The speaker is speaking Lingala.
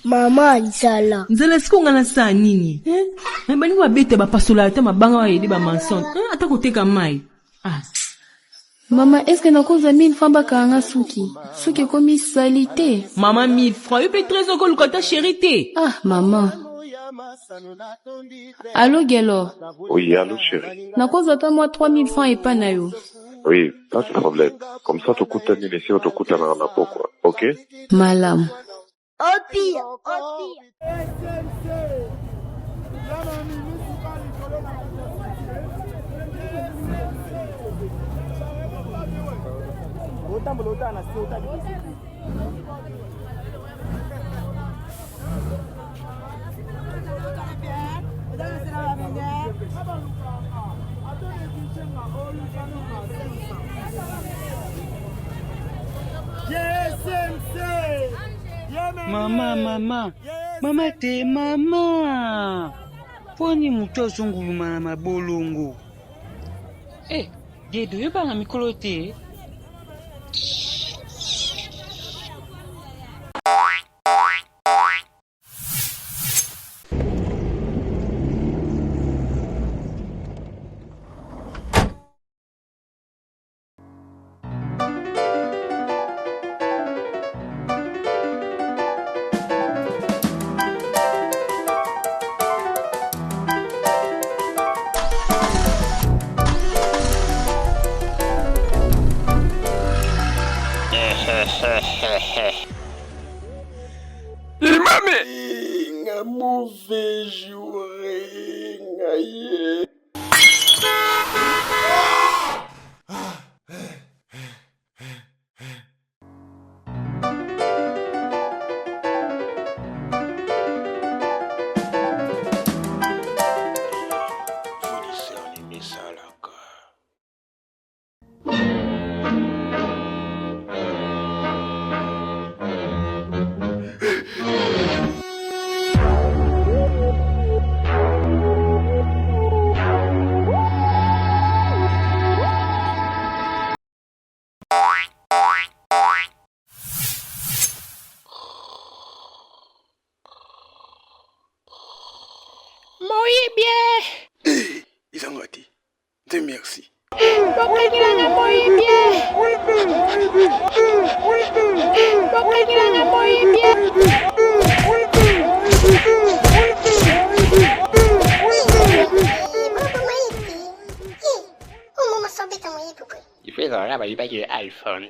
Mama nzala. Nzala siku ngana saa nini? Mbani wabete ba pasola te mabanga wa yedi ba manson. Ata koteka mai. Maman, est-ce que nous avons 1000 francs bakanga suki? Suki comme salité. Maman, 1000 francs. Il peut 13 euros le quota chérité. Maman. Allô, Gelo? Oui, allô, chérie. N'a cause attends moi 3000 francs et pas naïo. Oui, pas de problème. Comme ça, tu coûtes un ici, tu coûtes un an, quoi. Ok? Malam. Opi. Mama te mama. Poni muto zunguluma na mabolongo. Dedo yoba na mikolo te. Imame! Nga mauvais jour, nga ye. Moyibi. Ils ont dit. Dieu merci. Il fait ça là, il paye iPhone.